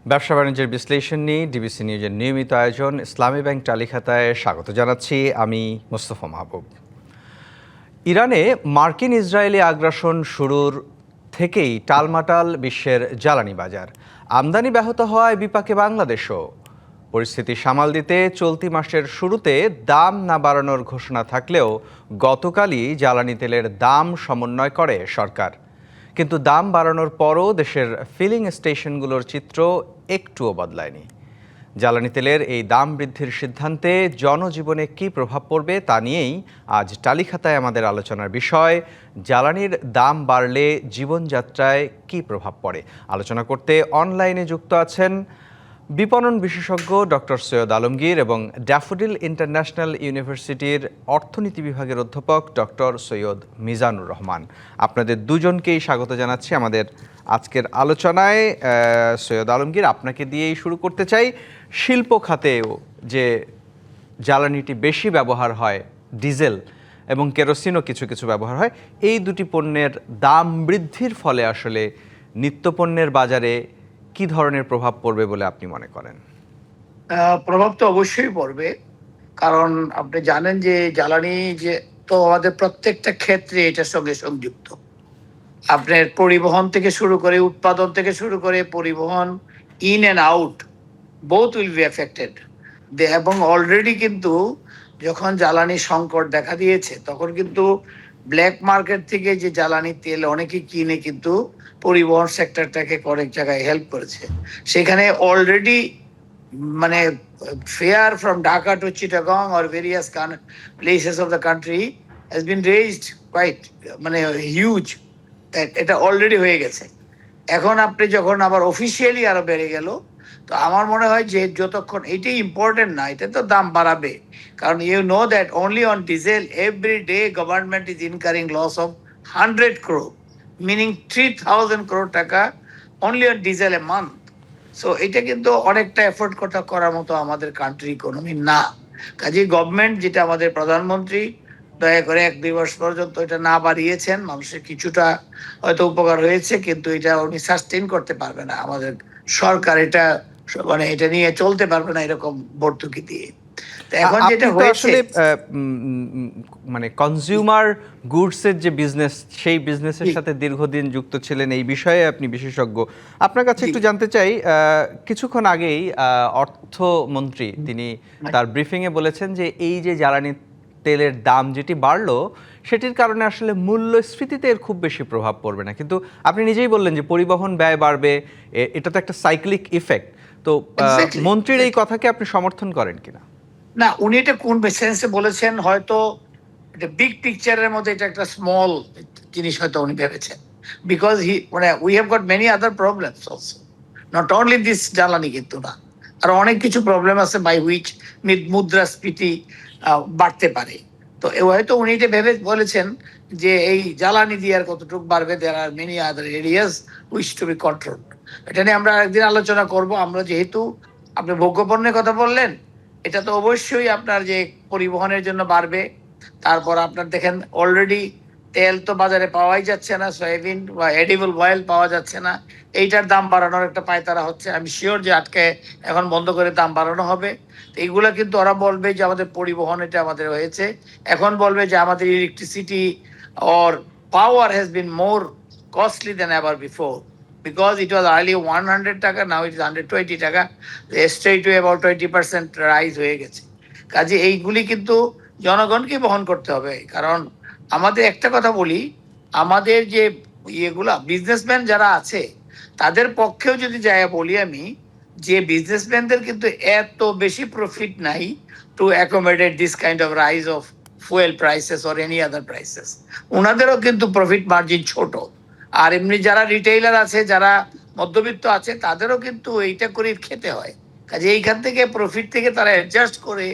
ব্যবসা বাণিজ্যের বিশ্লেষণ নিয়ে ডিবিসি নিউজের নিয়মিত আয়োজন ইসলামী ব্যাংক টালিখাতায় স্বাগত জানাচ্ছি আমি মোস্তফা মাহবুব। ইরানে মার্কিন ইসরায়েলি আগ্রাসন শুরুর থেকেই টালমাটাল বিশ্বের জ্বালানি বাজার। আমদানি ব্যাহত হওয়ায় বিপাকে বাংলাদেশও। পরিস্থিতি সামাল দিতে চলতি মাসের শুরুতে দাম না বাড়ানোর ঘোষণা থাকলেও গতকালই জ্বালানি তেলের দাম সমন্বয় করে সরকার। কিন্তু দাম বাড়ানোর পরও দেশের ফিলিং স্টেশনগুলোর চিত্র একটুও বদলায়নি। জ্বালানি তেলের এই দাম বৃদ্ধির সিদ্ধান্তে জনজীবনে কী প্রভাব পড়বে তা নিয়েই আজ টালিখাতায় আমাদের আলোচনার বিষয়। জ্বালানির দাম বাড়লে জীবনযাত্রায় কী প্রভাব পড়ে আলোচনা করতে অনলাইনে যুক্ত আছেন বিপণন বিশেষজ্ঞ ডক্টর সৈয়দ আলমগীর এবং ড্যাফোডিল ইন্টারন্যাশনাল ইউনিভার্সিটির অর্থনীতি বিভাগের অধ্যাপক ডক্টর সৈয়দ মিজানুর রহমান। আপনাদের দুজনকেই স্বাগত জানাচ্ছি আমাদের আজকের আলোচনায়। সৈয়দ আলমগীর, আপনাকে দিয়েই শুরু করতে চাই। শিল্প খাতেও যে জ্বালানিটি বেশি ব্যবহার হয়, ডিজেল এবং কেরোসিনও কিছু কিছু ব্যবহার হয়, এই দুটি পণ্যের দাম বৃদ্ধির ফলে আসলে নিত্যপণ্যের বাজারে কি ধরনের প্রভাব পড়বে বলে আপনি মনে করেন? প্রভাব তো অবশ্যই পড়বে, কারণ আপনি জানেন যে জ্বালানি যে তো আমাদের প্রত্যেকটা ক্ষেত্রে এটার সঙ্গে সংযুক্ত। আপনার পরিবহন থেকে শুরু করে, উৎপাদন থেকে শুরু করে পরিবহন, in and out, both will be affected. এবং অলরেডি কিন্তু যখন জ্বালানি সংকট দেখা দিয়েছে তখন কিন্তু ব্ল্যাক মার্কেট থেকে যে জ্বালানি তেল অনেকে কিনে কিন্তু পরিবহন সেক্টরটাকে অনেক জায়গায় হেল্প করেছে। সেখানে অলরেডি মানে fare from Dhaka to Chittagong or various places of the country has been raised quite মানে হিউজ। এটা অলরেডি হয়ে গেছে। এখন আপনি যখন আবার অফিসিয়ালি আরো বেড়ে গেল, তো আমার মনে হয় যে যতক্ষণ এটাই ইম্পর্টেন্ট না, এটা তো দাম বাড়াবে। কারণ you know that only on diesel every day government is incurring loss of 100 crore, meaning 3000 crore taka only on diesel a month. So এটা কিন্তু অনেকটা এফোর্ট করার মতো আমাদের কান্ট্রি ইকোনমি না। কাজেই গভর্নমেন্ট, যেটা আমাদের প্রধানমন্ত্রী দয়া করে 1-2 বছর পর্যন্ত এটা না বাড়িয়েছেন, মানুষের কিছুটা হয়তো উপকার হয়েছে, কিন্তু এটা উনি সাস্টেইন করতে পারবে না। আমাদের সরকার এটা মানে এটা নিয়ে চলতে পারবে না এরকম ভর্তুকি দিয়ে। তো এখন যেটা হয়েছে আসলে মানে কনজিউমার গুডসের যে বিজনেস, সেই বিজনেসের সাথে দীর্ঘদিন যুক্ত ছিলেন, এই বিষয়ে আপনি বিশেষজ্ঞ। আপনার কাছে একটু জানতে চাই, কিছুক্ষণ আগেই অর্থমন্ত্রী তিনি তার ব্রিফিংয়ে বলেছেন যে এই যে জ্বালানি তেলের দাম যেটি বাড়লো, সেটির কারণে আসলে মূল্যস্ফীতিতে এর খুব বেশি প্রভাব পড়বে না। কিন্তু আপনি নিজেই বললেন যে পরিবহন ব্যয় বাড়বে, এটা তো একটা সাইক্লিক ইফেক্ট। তো মন্ত্রীর এই কথাকে আপনি সমর্থন করেন কিনা? না, উনি এটা কোন সেন্সে বলেছেন, হয়তো এটা বিগ পিকচারের মধ্যে এটা একটা স্মল জিনিস হয়তো উনি ভেবেছেন। বিকজ মানে we have got many other problems also, not only this জ্বালানি, কিন্তু না, আর অনেক কিছু প্রবলেম আছে বাই হুইচ মুদ্রাস্ফীতি বাড়তে পারে। তো হয়তো উনি এটা ভেবে বলেছেন যে এই জ্বালানি দিয়ে আর কতটুকু বাড়বে, there are many other areas which to be control. এটা নিয়ে আমরা একদিন আলোচনা করব। আমরা যেহেতু আপনি ভোগ্যপণ্যের কথা বললেন, এটা তো অবশ্যই আপনার যে পরিবহনের জন্য বাড়বে। তারপর আপনার দেখেন অলরেডি তেল তো বাজারে পাওয়াই যাচ্ছে না, সয়াবিন বা এডিবল অয়েল পাওয়া যাচ্ছে না। এইটার দাম বাড়ানোর একটা পায়তারা হচ্ছে। আমি শিওর যে আটকে এখন বন্ধ করে দাম বাড়ানো হবে। তো এইগুলা কিন্তু ওরা বলবে যে আমাদের পরিবহন এটা আমাদের হয়েছে, এখন বলবে যে আমাদের electricity or power has been more costly than ever before, because it was earlier 100 টাকা, now it is 120 টাকা, straight to about 20% rise হয়ে গেছে। কাজে এইগুলি কিন্তু জনগণকে বহন করতে হবে। কারণ আমাদের একটা কথা বলি, আমাদের যে ইয়েগুলা বিজনেসম্যান যারা আছে তাদের পক্ষেও যদি যাই বলি আমি, যে বিজনেসম্যানদের কিন্তু এত বেশি প্রফিট নাই to accommodate this kind of rise of fuel prices or any other prices. ওনাদেরও কিন্তু প্রফিট মার্জিন ছোট। আর এমনি যারা রিটেইলার আছে, যারা মধ্যবিত্ত আছে, তাদেরও কিন্তু এইটা করে খেতে হয়। কাজে এইখান থেকে প্রফিট থেকে তারা অ্যাডজাস্ট করে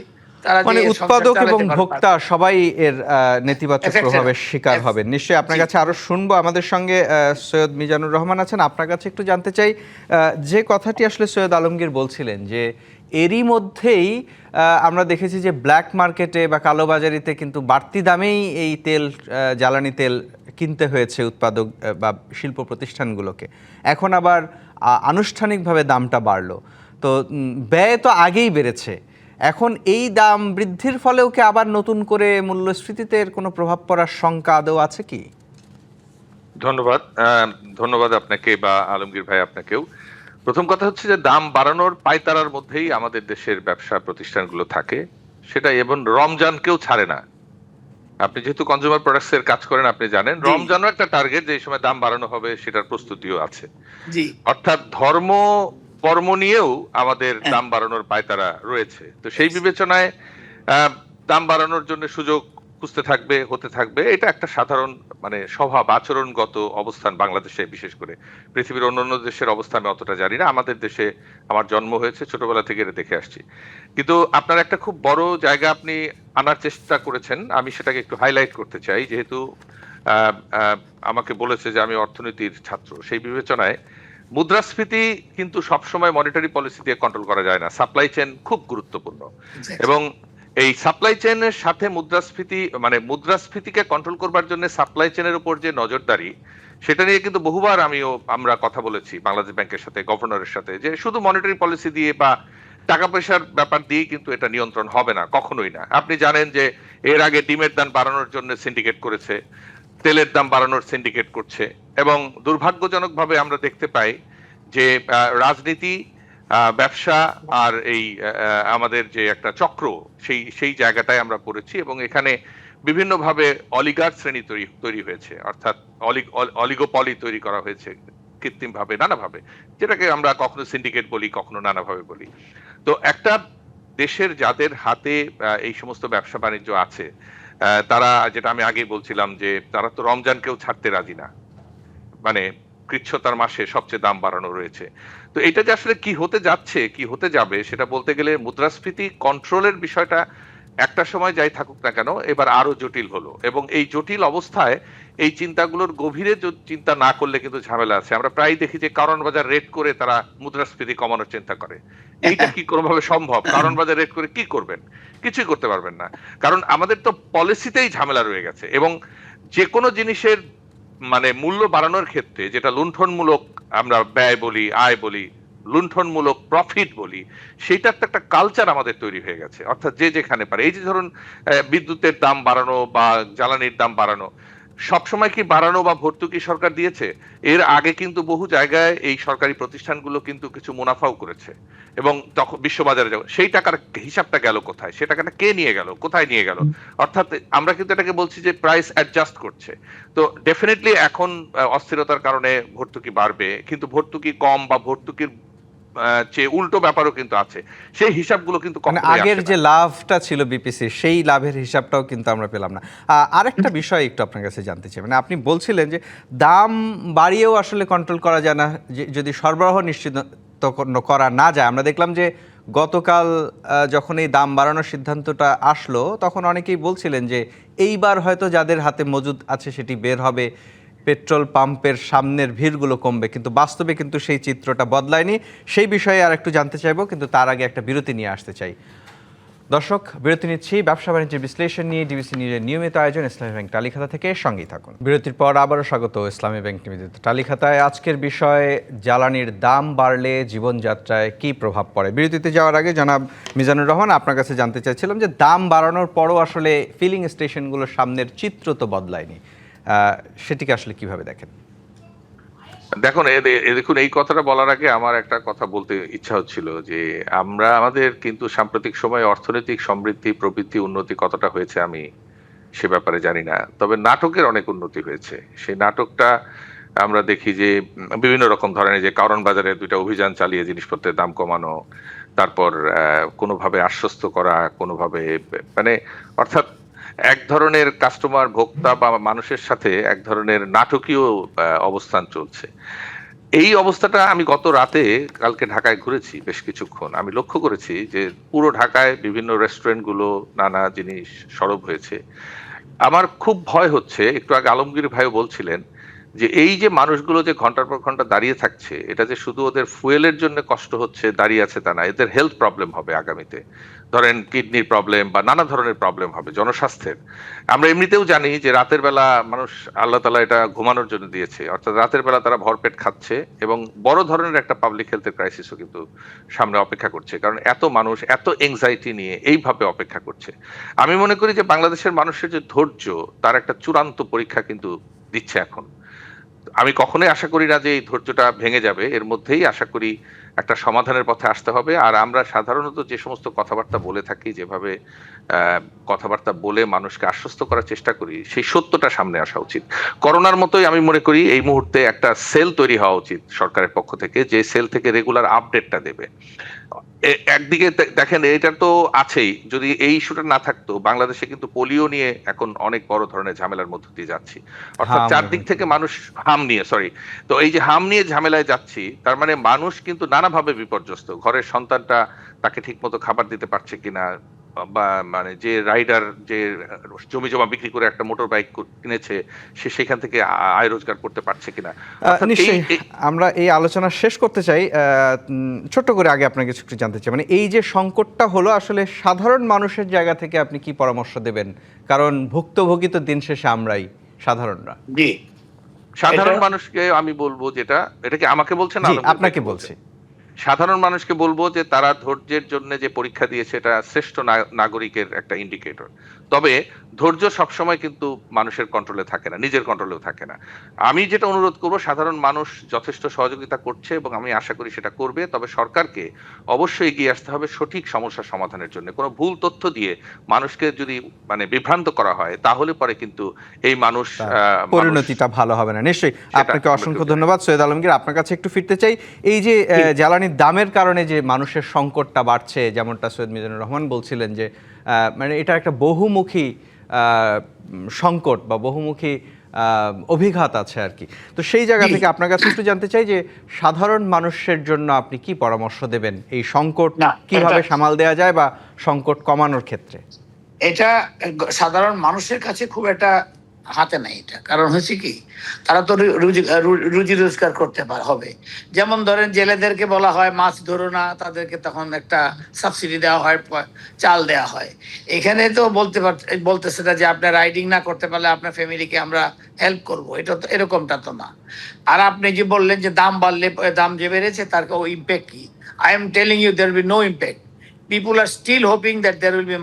তারা যে মানে সংসার উৎপাদক এবং চালাতে পারবে। ভোক্তা সবাই এর নেতিবাচক Affected প্রভাবের হবে। শিকার হবেন নিশ্চয়ই। আপনার জি। কাছে আরো শুনবো। আমাদের সঙ্গে সৈয়দ মিজানুর রহমান আছেন। আপনার কাছে একটু জানতে চাই, যে কথাটি আসলে সৈয়দ আলমগীর বলছিলেন যে এরই মধ্যেই আমরা দেখেছি যে ব্ল্যাক মার্কেটে বা কালোবাজারিতে কিন্তু বাড়তি দামেই এই তেল, জ্বালানি তেল কিনতে হয়েছে উৎপাদক বা শিল্প প্রতিষ্ঠানগুলোকে। এখন আবার আনুষ্ঠানিকভাবে দামটা বাড়লো। তো ব্যয় তো আগেই বেড়েছে, এখন এই দাম বৃদ্ধির ফলেও কি আবার নতুন করে মূল্যস্ফীতিতে এর কোনো প্রভাব পড়ার শঙ্কা আদৌ আছে কি? ধন্যবাদ। ধন্যবাদ আপনাকে বা আলমগীর ভাই আপনাকেও। প্রথম কথা হচ্ছে যে দাম বাড়ানোর পায়তারার মধ্যেই আমাদের দেশের ব্যবসা প্রতিষ্ঠানগুলো থাকে। সেটা এবং রমজানকেও ছাড়ে না। আপনি যেহেতু কনজিউমার প্রোডাক্টস এর কাজ করেন আপনি জানেন জি। রমজানও একটা টার্গেট যে এই সময় দাম বাড়ানো হবে সেটার প্রস্তুতিও আছে। জি। অর্থাৎ ধর্ম কর্ম নিয়েও আমাদের হ্যাঁ। দাম বাড়ানোর পায়তারা রয়েছে। তো সেই বিবেচনায় আহ, দাম বাড়ানোর জন্য সুযোগ খুঁজতে থাকবে, হতে থাকবে। এটা একটা সাধারণ মানে স্বভাব আচরণগত অবস্থান বাংলাদেশে, বিশেষ করে পৃথিবীর অন্যান্য দেশের অবস্থা আমি অতটা জানি না। আমাদের দেশে আমার জন্ম হয়েছে, ছোটবেলা থেকে এটা দেখে আসছি। কিন্তু আপনার একটা খুব বড় জায়গা আপনি আনার চেষ্টা করেছেন, আমি সেটাকে একটু হাইলাইট করতে চাই। যেহেতু আহ, আহ, আমাকে বলেছে যে আমি অর্থনীতির ছাত্র, সেই বিবেচনায় মুদ্রাস্ফীতি কিন্তু সবসময় মনিটারি পলিসি দিয়ে কন্ট্রোল করা যায় না। সাপ্লাই চেইন খুব গুরুত্বপূর্ণ Exactly. এবং এই সাপ্লাই চেইনের সাথে মুদ্রাস্ফীতি মানে মুদ্রাস্ফীতিকে কন্ট্রোল করবার জন্য সাপ্লাই চেইনের উপর যে নজরদারি, সেটা নিয়ে কিন্তু বহুবার আমরা কথা বলেছি বাংলাদেশ ব্যাংকের সাথে, গভর্নরের সাথে, যে শুধু মনিটারি পলিসি দিয়ে বা টাকা পয়সার ব্যাপার দিয়ে কিন্তু এটা নিয়ন্ত্রণ হবে না, কখনোই না। আপনি জানেন যে এর আগে ডিমের দাম বাড়ানোর জন্য সিন্ডিকেট করেছে, তেলের দাম বাড়ানোর সিন্ডিকেট করছে এবং দুর্ভাগ্যজনকভাবে আমরা দেখতে পাই যে রাজনীতি, ব্যবসা আর এই আমাদের যে একটা চক্র, সেই জায়গাটায় আমরা পড়েছি এবং এখানে বিভিন্নভাবে অলিগার শ্রেণী তৈরি হয়েছে, অর্থাৎ অলিগোপলি তৈরি করা হয়েছে কৃত্রিমভাবে, নানাভাবে, যেটাকে আমরা কখনো সিন্ডিকেট বলি, কখনো নানাভাবে বলি। তো একটা দেশের যাদের হাতে এই সমস্ত ব্যবসা বাণিজ্য আছে, তারা, যেটা আমি আগেই বলছিলাম, যে তারা তো রমজানকেও ছাড়তে রাজি না। মানে কৃচ্ছতার মাসে সবচেয়ে দাম বাড়ানো রয়েছে। তো এটা যে আসলে কি হতে যাচ্ছে, কি হতে যাবে, সেটা বলতে গেলে মুদ্রাস্ফীতি কন্ট্রোলের বিষয়টা একটা সময় যাই থাকুক না কেন এবার আরো জটিল হলো এবং এই জটিল অবস্থায় এই চিন্তাগুলোর গভীরে চিন্তা না করলে কিন্তু ঝামেলা আছে। আমরা প্রায় দেখি যে কারণ বাজার রেট করে তারা মুদ্রাস্ফীতি কমানোর চিন্তা করে। এইটা কি কোনোভাবে সম্ভব? কারণ বাজার রেট করে কি করবেন? কিছুই করতে পারবেন না। কারণ আমাদের তো পলিসিতেই ঝামেলা রয়ে গেছে এবং যে কোনো জিনিসের মানে মূল্য বাড়ানোর ক্ষেত্রে, যেটা লুণ্ঠনমূলক আমরা ব্যয় বলি, আয় বলি, লুণ্ঠনমূলক প্রফিট বলি, সেটার তো একটা কালচার আমাদের তৈরি হয়ে গেছে। অর্থাৎ যে যেখানে পারে, এই যে ধরুন বিদ্যুতের দাম বাড়ানো বা জ্বালানির দাম বাড়ানো, সবসময় কি বাড়ানো বা ভর্তুকি সরকার দিয়েছে? এর আগে কিন্তু বহু জায়গায় এই সরকারি প্রতিষ্ঠানগুলো কিন্তু কিছু মুনাফাও করেছে এবং তখন বিশ্ববাজারে যাবে, সেই টাকার হিসাবটা গেল কোথায়? সে টাকাটা কে নিয়ে গেল, কোথায় নিয়ে গেল? অর্থাৎ আমরা কিন্তু এটাকে বলছি যে প্রাইস অ্যাডজাস্ট করছে। তো ডেফিনেটলি এখন অস্থিরতার কারণে ভর্তুকি বাড়বে, কিন্তু ভর্তুকি কম বা ভর্তুকির চেয়ে উল্টো ব্যাপারও কিন্তু আছে। সেই হিসাবগুলো কিন্তু মানে কখনোই আগের আসে যে না। লাভটা ছিল বিপিসি, সেই লাভের হিসাবটাও কিন্তু আমরা পেলাম না। আরেকটা বিষয় একটু আপনার কাছে জানতে চাই, মানে আপনি বলছিলেন যে দাম বাড়িয়েও আসলে কন্ট্রোল করা যায় না যদি সরবরাহ নিশ্চিত করা না যায়। আমরা দেখলাম যে গতকাল যখন এই দাম বাড়ানোর সিদ্ধান্তটা আসলো, তখন অনেকেই বলছিলেন যে এইবার হয়তো যাদের হাতে মজুদ আছে সেটি বের হবে, পেট্রোল পাম্পের সামনের ভিড়গুলো কমবে, কিন্তু বাস্তবে কিন্তু সেই চিত্রটা বদলায়নি। সেই বিষয়ে আর একটু জানতে চাইবো, কিন্তু তার আগে একটা বিরতি নিয়ে আসতে চাই। দর্শক, বিরতি নিচ্ছি। ব্যবসা বাণিজ্যের বিশ্লেষণ নিয়ে ডিবিসি নিউজের নিয়মিত আয়োজন ইসলামী ব্যাংক টালিখাতা থেকে, সঙ্গেই থাকুন। বিরতির পর আবারও স্বাগত ইসলামী ব্যাংক নিবেদিত টালিখাতায়। আজকের বিষয়, জ্বালানির দাম বাড়লে জীবনযাত্রায় কি প্রভাব পড়ে। বিরতিতে যাওয়ার আগে জনাব মিজানুর রহমান, আপনার কাছে জানতে চাইছিলাম যে দাম বাড়ানোর পরও আসলে ফিলিং স্টেশনগুলোর সামনের চিত্র তো বদলায়নি, সেটিকে আসলে কিভাবে দেখেন? দেখুন, দেখুন, এই কথাটা বলার আগে আমার একটা কথা বলতে ইচ্ছা হচ্ছিল যে আমাদের কিন্তু সাম্প্রতিক সময়ে অর্থনৈতিক সমৃদ্ধি, প্রবৃদ্ধি, উন্নতি কতটা হয়েছে আমি সে ব্যাপারে জানি না। তবে নাটকের অনেক উন্নতি হয়েছে। সেই নাটকটা আমরা দেখি যে বিভিন্ন রকম ধরনের, যে কারণ বাজারে ২টা অভিযান চালিয়ে জিনিসপত্রের দাম কমানো, তারপর কোনোভাবে আশ্বস্ত করা, কোনোভাবে মানে অর্থাৎ এক ধরনের কাস্টমার, ভোক্তা বা মানুষের সাথে এক ধরনের নাটকীয় অবস্থান চলছে। এই অবস্থাটা আমি গত রাতে কালকে ঢাকায় ঘুরেছি বেশ কিছুক্ষণ। আমি লক্ষ্য করেছি যে পুরো ঢাকায় বিভিন্ন রেস্টুরেন্টগুলো নানা জিনিস সরব হয়েছে। আমার খুব ভয় হচ্ছে, একটু আগে আলমগীর ভাইও বলছিলেন যে এই যে মানুষগুলো যে ঘন্টার পর ঘন্টা দাঁড়িয়ে থাকছে, এটা যে শুধু ওদের ফুয়েলের জন্য কষ্ট হচ্ছে দাঁড়িয়ে আছে তা না, এদের হেলথ প্রবলেম হবে আগামীতে। ধরেন কিডনির প্রবলেম বা নানা ধরনের প্রবলেম হবে জনস্বাস্থ্যের। আমরা এমনিতেও জানি যে রাতের বেলা মানুষ, আল্লাহ তাআলা এটা ঘুমানোর জন্য দিয়েছে, অর্থাৎ রাতের বেলা তারা ভরপেট খাচ্ছে এবং বড় ধরনের একটা পাবলিক হেলথের ক্রাইসিসও কিন্তু সামনে অপেক্ষা করছে, কারণ এত মানুষ এত এংজাইটি নিয়ে এইভাবে অপেক্ষা করছে। আমি মনে করি যে বাংলাদেশের মানুষের যে ধৈর্য, তার একটা চূড়ান্ত পরীক্ষা কিন্তু দিচ্ছে এখন। আমি কখনোই আশা করি না যে এই ধৈর্যটা ভেঙে যাবে। এর মধ্যেই আশা করি একটা সমাধানের পথে আসতে হবে। আর আমরা সাধারণত যে সমস্ত কথাবার্তা বলে থাকি, যেভাবে আ কথাবার্তা বলে মানুষকে আশ্বস্ত করার চেষ্টা করি, সেই সত্যটা সামনে আসা উচিত। করোনার মতোই আমি মনে করি এই মুহূর্তে একটা সেল তৈরি হওয়া উচিত সরকারের পক্ষ থেকে, যে সেল থেকে রেগুলার আপডেটটা দেবে। একদিকে দেখেন এটা তো আছেই। যদি এই ইস্যুটা না থাকতো, বাংলাদেশে কিন্তু পোলিও নিয়ে এখন অনেক বড় ধরনের ঝামেলার মধ্য দিয়ে যাচ্ছি। অর্থাৎ হাম চারদিক থেকে মানুষ হাম নিয়ে, সরি। তো এই যে হাম নিয়ে ঝামেলায় যাচ্ছি, তার মানে মানুষ কিন্তু নানাভাবে বিপর্যস্ত। ঘরের সন্তানটা তাকে ঠিকমতো খাবার দিতে পারছে কিনা, বা মানে যে রাইডার যে জমি-জমা বিক্রি করে একটা মোটর বাইক কিনেছে, সে সেখান থেকে আয় রোজগার করতে পারছে কিনা। অর্থাৎ নিশ্চয়ই আমরা এই আলোচনা শেষ করতে চাই। ছোট্ট করে আগে আপনার কিছু একটু জানতে চাই, মানে এই যে সংকটটা হলো, আসলে সাধারণ মানুষের জায়গা থেকে আপনি কি পরামর্শ দেবেন? কারণ ভুক্তভোগী তো দিন শেষে আমরাই, সাধারণরা। জি, সাধারণ এটা মানুষকে আমি বলবো যেটা, এটা কি আমাকে বলছেন না জি, আলমগীর আপনাকে ভাইকে বলছি। বলছেন? সাধারণ মানুষকে বলবো যে তারা ধৈর্যের জন্য যে পরীক্ষা দিয়েছে, এটা শ্রেষ্ঠ নাগরিকের একটা ইন্ডিকেটর। তবে ধৈর্য সবসময় কিন্তু মানুষের কন্ট্রোলে থাকে না, নিজের কন্ট্রোলেও থাকে না। আমি যেটা অনুরোধ করব, সাধারণ মানুষ যথেষ্ট সহযোগিতা করছে এবং আমি আশা করি সেটা করবে। তবে সরকারকে অবশ্যই এগিয়ে আসতে হবে সঠিক সমস্যা সমাধানের জন্য। কোনো ভুল তথ্য দিয়ে মানুষকে যদি মানে বিভ্রান্ত করা হয়, তাহলে পরে কিন্তু এই মানুষ তার মানুষ পরিণতিটা ভালো হবে না। নিশ্চয়ই। সেটা আপনাকে আমরা অসংখ্য কেউ চাই না। ধন্যবাদ সৈয়দ আলমগীর। আপনার কাছে একটু ফিরতে চাই। এই যে জ্বালানির দামের কারণে যে মানুষের সংকটটা বাড়ছে, যেমনটা সৈয়দ মিজানুর রহমান বলছিলেন যে মানে এটা একটা বহুমুখী সংকট বা বহুমুখী অভিঘাত আছে আর কি। তো সেই জায়গা থেকে আপনার কাছে একটু জানতে চাই যে সাধারণ মানুষের জন্য আপনি কি পরামর্শ দেবেন? এই সংকট না, কিভাবে এটা সামাল দেওয়া যায় বা সংকট কমানোর ক্ষেত্রে? এটা সাধারণ মানুষের কাছে খুব একটা হাতে নাই। এটা কারণ হচ্ছে কি, তারা তো রুজি রোজগার করতে হবে। যেমন ধরেন জেলেদেরকে বলা হয় মাছ ধরো না, তাদেরকে তখন একটা সাবসিডি দেওয়া হয়, চাল দেওয়া হয়। এখানে তো বলতেছে না যে আপনার রাইডিং না করতে পারলে আপনার ফ্যামিলিকে আমরা হেল্প করব, এটা তো এরকমটা তো না। আর আপনি যে বললেন যে দাম বাড়লে, দাম যে বেড়েছে তার ইম্প্যাক্ট কি, I am telling you there will be no impact. People are still hoping that there will be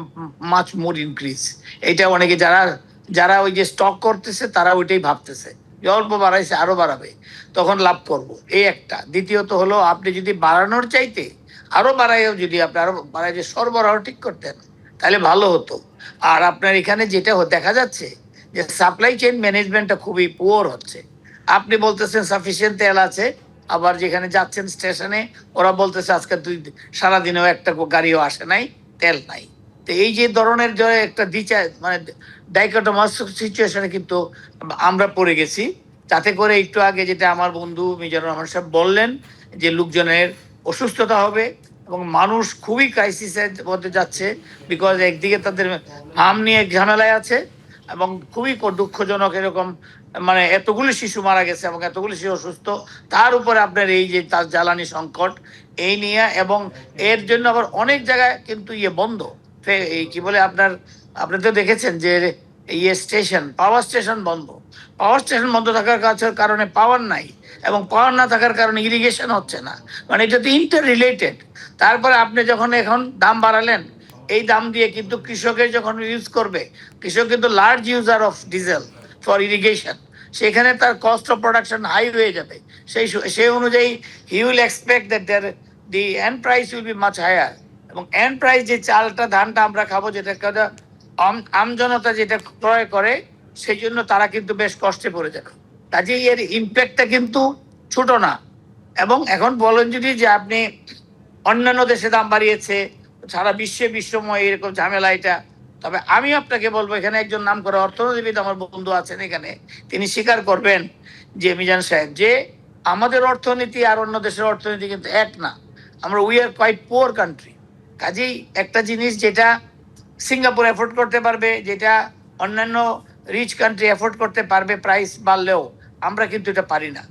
much more increase. এটা অনেকে যারা যারা ওই যে স্টক করতেছে তারা ওইটাই ভাবতেছে যে অল্প বাড়াইছে আরো বাড়াবে, তখন লাভ করব, এই একটা। দ্বিতীয়ত হলো, আপনি যদি বাড়ানোর চাইতে আরো বাড়াইও, যদি আপনি আরো বাড়াই যে সরবরাহ ঠিক করতেন, তাহলে ভালো হতো। আর আপনার এখানে যেটা দেখা যাচ্ছে যে সাপ্লাই চেইন ম্যানেজমেন্টটা খুবই পুয়ার হচ্ছে। আপনি বলতেছেন সাফিসিয়েন্ট তেল আছে, আবার যেখানে যাচ্ছেন স্টেশনে ওরা বলতেছে আজকে সারাদিনেও একটা গাড়িও আসে নাই, তেল নাই। তো এই যে ধরনের যে একটা মানে ডাইকোটোমাস সিচুয়েশনে কিন্তু আমরা পড়ে গেছি। যাতে করে একটু আগে যেটা আমার বন্ধু মিজানুর রহমান সাহেব বললেন, যে লোকজনের অসুস্থতা হবে এবং মানুষ খুবই ক্রাইসিসের মধ্যে যাচ্ছে, বিকজ একদিকে তাদের হাম নিয়ে ঝামেলায় আছে এবং খুবই দুঃখজনক, এরকম মানে এতগুলো শিশু মারা গেছে এবং এতগুলো শিশু অসুস্থ, তার উপরে আপনার এই যে তার জ্বালানি সংকট এই নিয়ে, এবং এর জন্য আবার অনেক জায়গায় কিন্তু বন্ধ। এই কি বলে আপনার, আপনি তো দেখেছেন যে স্টেশন, পাওয়ার স্টেশন বন্ধ। পাওয়ার স্টেশন বন্ধ থাকার কারণে পাওয়ার নাই, এবং পাওয়ার না থাকার কারণে ইরিগেশন হচ্ছে না। মানে এটা তো ইন্টার রিলেটেড। তারপরে আপনি যখন এখন দাম বাড়ালেন, এই দাম দিয়ে কিন্তু কৃষকের যখন ইউজ করবে, কৃষক কিন্তু large user of diesel for irrigation, সেখানে তার কস্ট অফ প্রোডাকশন হাই হয়ে যাবে। সেই অনুযায়ী he will expect that the end price will be much higher. এবং এন্ড প্রাইস যে চালটা ধানটা আমরা খাবো, যেটা আমজনতা যেটা ক্রয় করে, সেই জন্য তারা কিন্তু বেশ কষ্টে পড়ে যাবে। কাজেই এর ইম্প্যাক্টটা কিন্তু ছোট না। এবং এখন বলেন যদি যে আপনি অন্যান্য দেশে দাম বাড়িয়েছে, সারা বিশ্বময় এরকম ঝামেলা এটা, তবে আমি আপনাকে বলবো, এখানে একজন নাম করে অর্থনীতিবিদ আমার বন্ধু আছেন এখানে, তিনি স্বীকার করবেন যে মিজান সাহেব, যে আমাদের অর্থনীতি আর অন্য দেশের অর্থনীতি কিন্তু এক না। আমরা we are quite poor country. কাজেই একটা জিনিস যেটা সিঙ্গাপুর এফোর্ড করতে পারবে, যেটা অন্যান্য রিচ কান্ট্রি এফোর্ড করতে পারবে প্রাইস বাড়লেও, আমরা কিন্তু এটা পারি না।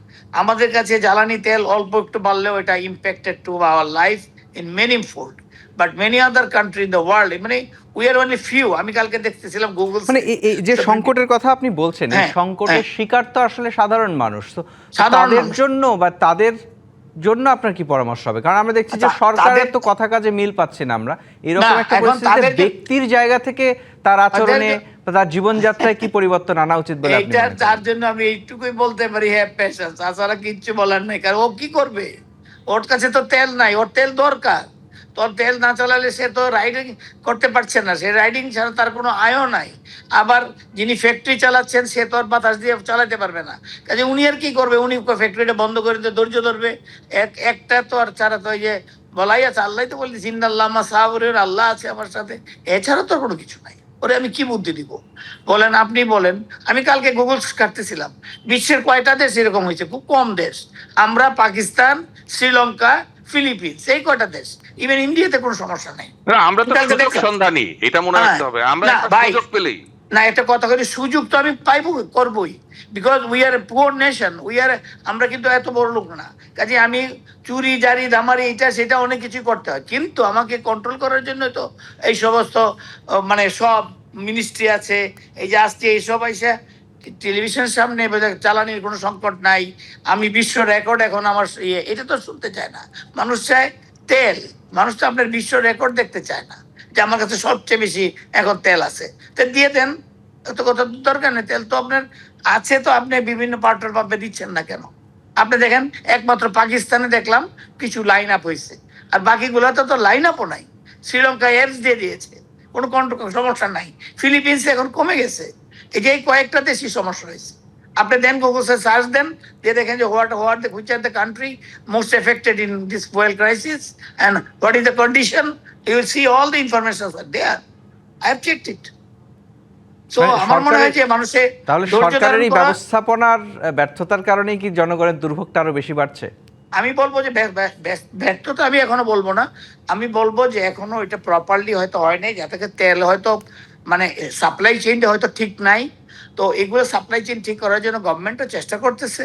আমাদের কাছে জ্বালানি তেল অল্প একটু বাড়লেও এটা impacted to our life in many fold, but many other country in the world, মানে উই আর অনলি ফিউ। আমি কালকে দেখতেছিলাম গুগল, মানে এই যে সংকটের কথা আপনি বলছেন, এই সংকটের শিকার তো আসলে সাধারণ মানুষ। তো তাদের জন্য বা তাদের জন্য আপনার কি পরামর্শ হবে? কারণ আমরা দেখছি যে সরকারের তো কথা কাজে মিল পাচ্ছি না আমরা। এরকম একটা পরিস্থিতিতে ব্যক্তির জায়গা থেকে তার আচরণে, তার জীবনযাত্রায় কি পরিবর্তন আনা উচিত বলে আপনি মনে করেন? তার জন্য আমি এইটুকুই বলতে পারি, হ্যাভ পেশেন্স, তাছাড়া কিচ্ছু বলার নাই। কারণ ও কি করবে? ওর কাছে তো তেল নাই, ওর তেল দরকার। তোর তেল না চালালে সে তো রাইডিং করতে পারছে না, সে রাইডিং ছাড়া তার কোনো আয়ও নাই। আবার যিনি ফ্যাক্টরি চালাচ্ছেন সে তো আর বাতাস দিয়ে চালাতে পারবে না, কাজে উনি আর কি করবে? উনি ফ্যাক্টরিটা বন্ধ করে দিয়ে ধৈর্য ধরবে। একটা তো আর ছাড়া তো ওই যে বলাই আছে, আল্লাহ তো বলছি ইন্নাল্লাহ মা সাবরিন, আল্লাহ আছে আমার সাথে, এছাড়া তো কোনো কিছু নাই। ওরে আমি কি বুদ্ধি দিব বলেন? আপনি বলেন। আমি কালকে গুগল কাটতেছিলাম, বিশ্বের কয়টা দেশ এরকম হয়েছে? খুব কম দেশ। আমরা, পাকিস্তান, শ্রীলঙ্কা, ফিলিপিন্স, এই কয়টা দেশ। ইভেন ইন্ডিয়াতে কোনো সমস্যা নেই। আমরা তো সুযোগ সন্ধানী, এটা মনে রাখতে হবে। আমরা সুযোগ পেলেই না, একটা কথা করি, সুযোগ তো আমি পাইবো, করবোই, because we are a poor nation. আমরা কিন্তু এত বড় লোক না। কাজে আমি চুরি জারি দামারি এটা সেটা অনেক কিছু করতে হয়, কিন্তু আমাকে কন্ট্রোল করার জন্য তো এই সমস্ত মানে সব মিনিস্ট্রি আছে। এই যে আজকে এইসব এসে টেলিভিশনের সামনে জ্বালানির কোনো সংকট নাই, আমি বিশ্ব রেকর্ড এখন আমার এটা তো শুনতে চায় না। মানুষ চায় তেল, মানুষ তো আপনার বিশ্ব রেকর্ড দেখতে চায় না যে আমার কাছে সবচেয়ে বেশি এখন তেল আছে, তো দিয়ে দেন। এত কথা দরকার নেই, তেল তো আপনার আছে, তো আপনি বিভিন্ন পেট্রোল পাম্পে দিচ্ছেন না কেন? আপনি দেখেন, একমাত্র পাকিস্তানে দেখলাম কিছু লাইন আপ হয়েছে, আর বাকিগুলোতে তো লাইন আপও নাই। শ্রীলঙ্কা এপস দিয়ে দিয়েছে, কোনো সমস্যা নাই। ফিলিপিন্সে এখন কমে গেছে। এই যে কয়েকটা দেশই সমস্যা হয়েছে। আপনি দেন গুগলসে সার্চ দেন, দিয়ে দেখেন যে which are the country most affected in this fuel crisis and what is the condition. You will see all the information are there. I have checked it. So আমার মনে হয় যে মানুষের তাহলে সরকারের এই ব্যবস্থাপনার ব্যর্থতার কারণেই কি জনগণের দুর্ভোগটা আরো বেশি বাড়ছে? আমি বলবো যে ব্যর্থতা আমি এখনো বলবো না, আমি বলবো যে এখনো এটা প্রপারলি হয়তো হয় নাই, যাতে তেল হয়তো মানে সাপ্লাই চেইনটা হয়তো ঠিক নাই। তো এগুলো সাপ্লাই চেইন ঠিক করার জন্য গভর্নমেন্টও চেষ্টা করতেছে।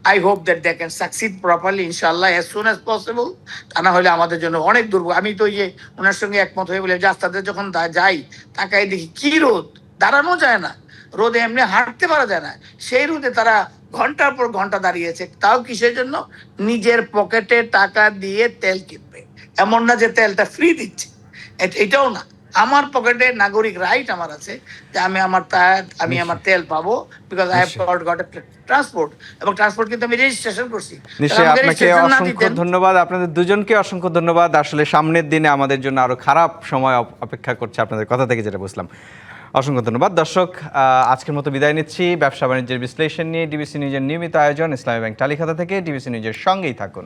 I hope that they can succeed properly, ইনশাআল্লাহ, অ্যাজ সুন অ্যাজ পসিবল। তা না হলে আমাদের জন্য অনেক দুর্ভোগ। আমি তো ওই যে ওনার সঙ্গে একমত হয়ে বলে রাস্তাতে যখন যাই তাকাই দেখি কি রোদ, দাঁড়ানো যায় না, রোদে এমনি হাঁটতে পারা যায় না। সেই রোদে তারা ঘন্টার পর ঘন্টা দাঁড়িয়েছে, তাও কিসের জন্য? নিজের পকেটে টাকা দিয়ে তেল কিনবে। এমন না যে তেলটা ফ্রি দিচ্ছে, এটাও না। আমার পকেটে নাগরিক রাইট আমার আছে যে আমি আমার তেল পাবো, because I have got transport, এবং ট্রান্সপোর্ট কিন্তু আমি রেজিস্ট্রেশন করছি। নিশ্চয়ই আপনাকে অসংখ্য ধন্যবাদ, আপনাদের দুজনকে অসংখ্য ধন্যবাদ। আসলে সামনের দিনে আমাদের জন্য আরো খারাপ সময় অপেক্ষা করছে, আপনাদের কথা থেকে যেটা বুঝলাম। অসংখ্য ধন্যবাদ। দর্শক, আজকের মতো বিদায় নিচ্ছি। ব্যবসা বাণিজ্যের বিশ্লেষণ নিয়ে ডিবিসি নিউজের নিয়মিত আয়োজন ইসলামী ব্যাংক টালিখাতা থেকে। ডিবিসি নিউজের সঙ্গেই থাকুন।